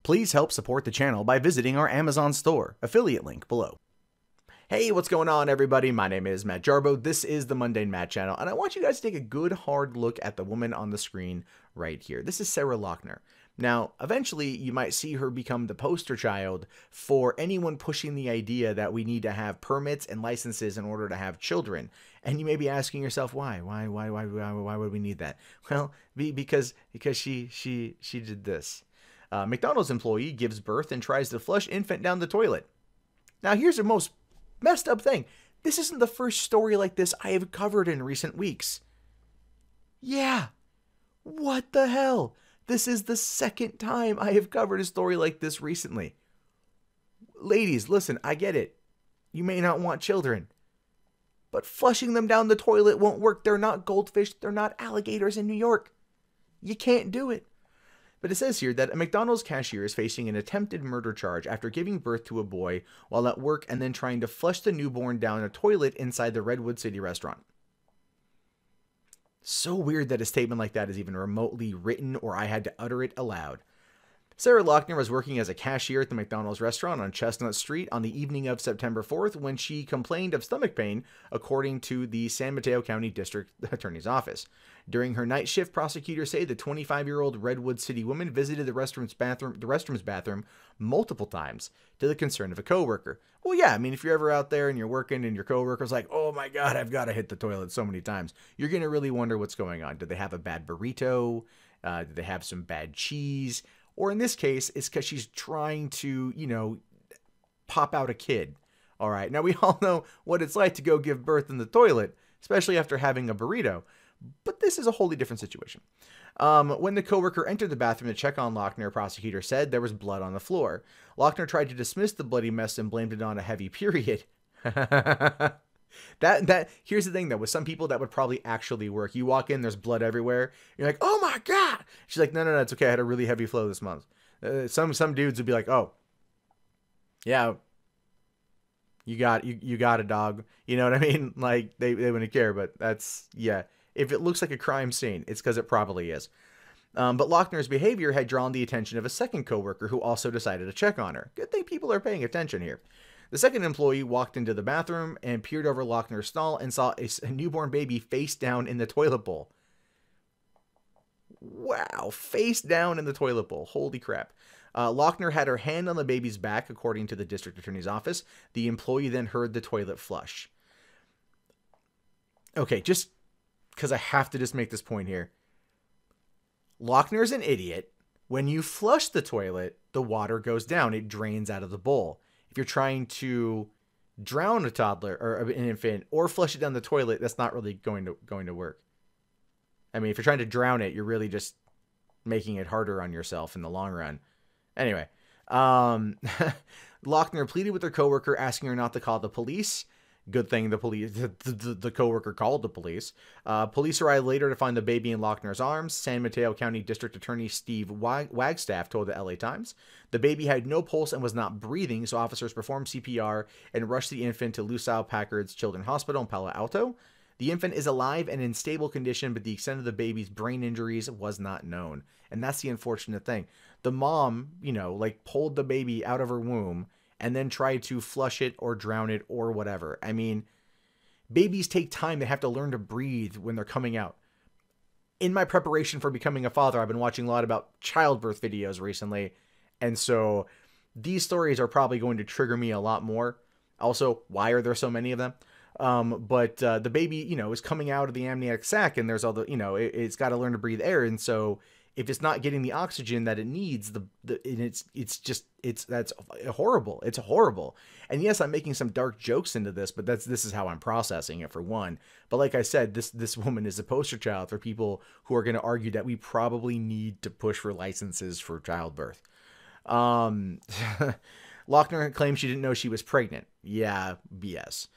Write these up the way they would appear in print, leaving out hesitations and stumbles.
Please help support the channel by visiting our Amazon store, affiliate link below. Hey, what's going on, everybody? My name is Matt Jarbo. This is the Mundane Matt channel, and I want you guys to take a good hard look at the woman on the screen right here. This is Sarah Lockner. Now, eventually, you might see her become the poster child for anyone pushing the idea that we need to have permits and licenses in order to have children. And you may be asking yourself, why? Why would we need that? Well, because she did this. McDonald's employee gives birth and tries to flush infant down the toilet. Now, here's the most messed up thing. This isn't the first story like this I have covered in recent weeks. Yeah. What the hell? This is the second time I have covered a story like this recently. Ladies, listen, I get it. You may not want children. But flushing them down the toilet won't work. They're not goldfish. They're not alligators in New York. You can't do it. But it says here that a McDonald's cashier is facing an attempted murder charge after giving birth to a boy while at work and then trying to flush the newborn down a toilet inside the Redwood City restaurant. So weird that a statement like that is even remotely written or I had to utter it aloud. Sarah Lockner was working as a cashier at the McDonald's restaurant on Chestnut Street on the evening of September 4th when she complained of stomach pain, according to the San Mateo County District Attorney's Office. During her night shift, prosecutors say the 25-year-old Redwood City woman visited the restroom's bathroom multiple times to the concern of a coworker. Well, yeah, I mean, if you're ever out there and you're working and your coworker's like, "Oh my God, I've got to hit the toilet so many times," you're going to really wonder what's going on. Did they have a bad burrito? Did they have some bad cheese? Or in this case, it's because she's trying to, pop out a kid. All right. Now, we all know what it's like to go give birth in the toilet, especially after having a burrito. But this is a wholly different situation. When the coworker entered the bathroom to check on Lockner, a prosecutor said there was blood on the floor. Lockner tried to dismiss the bloody mess and blamed it on a heavy period. Here's the thing, though. With some people, that would probably actually work. You walk in, there's blood everywhere. You're like, "Oh my God!" She's like, "No, it's okay. I had a really heavy flow this month." Some dudes would be like, "Oh, yeah, you got a dog." You know what I mean? Like they wouldn't care. But that's, yeah. If it looks like a crime scene, it's because it probably is. But Lockner's behavior had drawn the attention of a second coworker who also decided to check on her. Good thing people are paying attention here. The second employee walked into the bathroom and peered over Lockner's stall and saw a newborn baby face down in the toilet bowl. Wow, face down in the toilet bowl. Holy crap. Lockner had her hand on the baby's back, according to the district attorney's office. The employee then heard the toilet flush. Okay, just because I have to just make this point here. Lochner's an idiot. When you flush the toilet, the water goes down. It drains out of the bowl. If you're trying to drown a toddler or an infant or flush it down the toilet, that's not really going to work. I mean, if you're trying to drown it, you're really just making it harder on yourself in the long run. Anyway, Lockner pleaded with her coworker, asking her not to call the police. Good thing the coworker called the police. Police arrived later to find the baby in Lochner's arms. San Mateo County District Attorney Steve Wagstaff told the LA Times. The baby had no pulse and was not breathing, so officers performed CPR and rushed the infant to Lucile Packard's Children's Hospital in Palo Alto. The infant is alive and in stable condition, but the extent of the baby's brain injuries was not known. And that's the unfortunate thing. The mom, pulled the baby out of her womb and then try to flush it or drown it or whatever. I mean, babies take time. They have to learn to breathe when they're coming out. In my preparation for becoming a father, I've been watching a lot about childbirth videos recently. And so these stories are probably going to trigger me a lot more. Also, why are there so many of them? But the baby, is coming out of the amniotic sac and there's all the, it's got to learn to breathe air. And so if it's not getting the oxygen that it needs, that's horrible. It's horrible. And yes, I'm making some dark jokes into this, but this is how I'm processing it, for one. But like I said, this woman is a poster child for people who are going to argue that we probably need to push for licenses for childbirth. Lockner claimed she didn't know she was pregnant. Yeah, BS.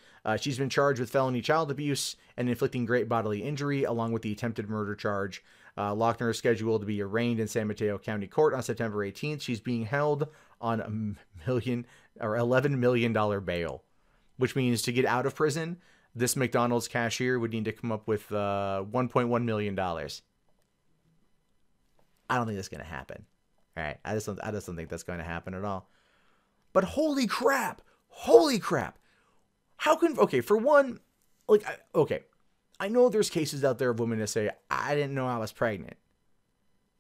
She's been charged with felony child abuse and inflicting great bodily injury, along with the attempted murder charge. Lockner is scheduled to be arraigned in San Mateo County Court on September 18th. She's being held on $11 million bail, which means to get out of prison, this McDonald's cashier would need to come up with $1.1 million. I don't think that's going to happen. All right, I just don't think that's going to happen at all. But holy crap, how can, okay, for one, like, okay, I know there's cases out there of women that say, I didn't know I was pregnant.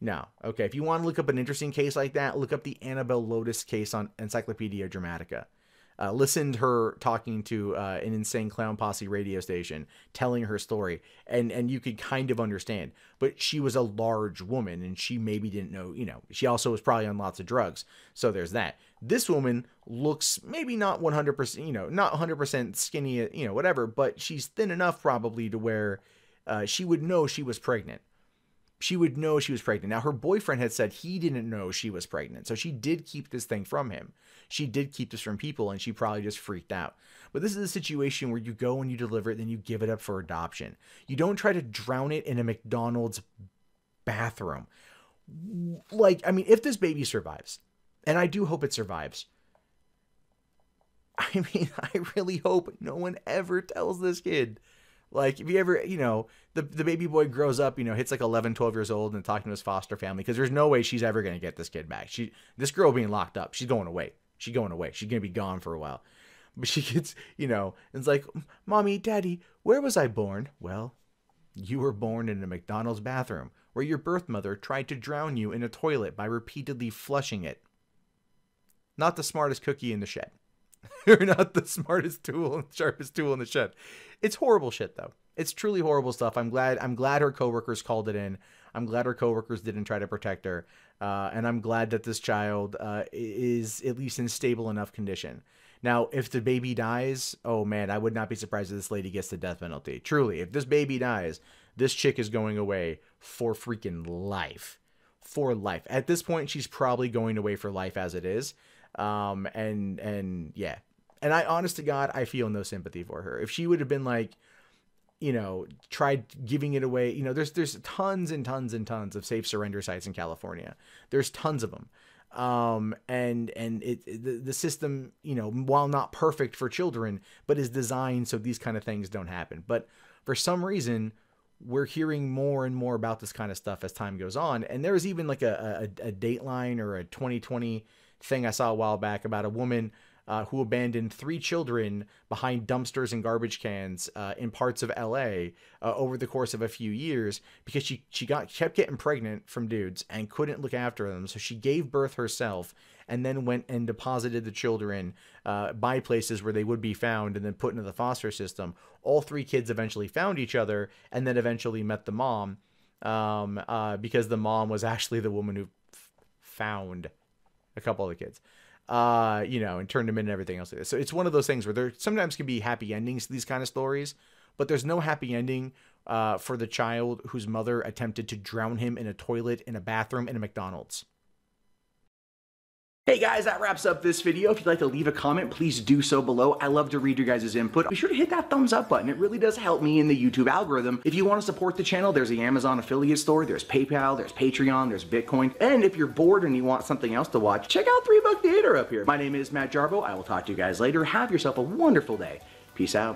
No. Okay, if you want to look up an interesting case like that, look up the Annabelle Lotus case on Encyclopedia Dramatica. Listen to her talking to an Insane Clown Posse radio station, telling her story, and you could kind of understand. But she was a large woman, and she maybe didn't know, you know, she also was probably on lots of drugs. So there's that. This woman looks maybe not 100%, you know, not 100% skinny, you know, whatever, but she's thin enough probably to where she would know she was pregnant. She would know she was pregnant. Now, her boyfriend had said he didn't know she was pregnant. So she did keep this thing from him. She did keep this from people, and she probably just freaked out. But this is a situation where you go and you deliver it, then you give it up for adoption. You don't try to drown it in a McDonald's bathroom. Like, I mean, if this baby survives, and I do hope it survives, I mean, I really hope no one ever tells this kid. Like, if you ever, you know, the baby boy grows up, you know, hits like 11, 12 years old and talking to his foster family, because there's no way she's ever going to get this kid back. This girl being locked up, she's going away. She's going to be gone for a while. But she gets, you know, and it's like, Mommy, Daddy, where was I born? Well, you were born in a McDonald's bathroom where your birth mother tried to drown you in a toilet by repeatedly flushing it. Not the smartest cookie in the shed. You're not the smartest tool, sharpest tool in the shed. It's horrible shit, though. It's truly horrible stuff. I'm glad her coworkers called it in. I'm glad her coworkers didn't try to protect her. And I'm glad that this child is at least in stable enough condition. Now, if the baby dies, oh man, I would not be surprised if this lady gets the death penalty. Truly, if this baby dies, this chick is going away for freaking life. For life. At this point, she's probably going away for life as it is. And yeah. And I, honest to God, I feel no sympathy for her. If she would have been like, you know, tried giving it away, you know, there's tons and tons and tons of safe surrender sites in California. There's tons of them. And the system, you know, while not perfect for children, but is designed so these kind of things don't happen. But for some reason, we're hearing more and more about this kind of stuff as time goes on. And there was even like a Dateline or a 2020 thing I saw a while back about a woman who abandoned 3 children behind dumpsters and garbage cans in parts of LA over the course of a few years because she kept getting pregnant from dudes and couldn't look after them. So she gave birth herself and then went and deposited the children by places where they would be found and then put into the foster system. All 3 kids eventually found each other and then eventually met the mom because the mom was actually the woman who found a couple of the kids. You know, and turned them in and everything else. So it's one of those things where there sometimes can be happy endings to these kind of stories, but there's no happy ending for the child whose mother attempted to drown him in a toilet, in a bathroom, in a McDonald's. Hey guys, that wraps up this video. If you'd like to leave a comment, please do so below. I love to read your guys' input. Be sure to hit that thumbs up button. It really does help me in the YouTube algorithm. If you want to support the channel, there's the Amazon affiliate store, there's PayPal, there's Patreon, there's Bitcoin. And if you're bored and you want something else to watch, check out 3 Buck Theater up here. My name is Matt Jarbo. I will talk to you guys later. Have yourself a wonderful day. Peace out.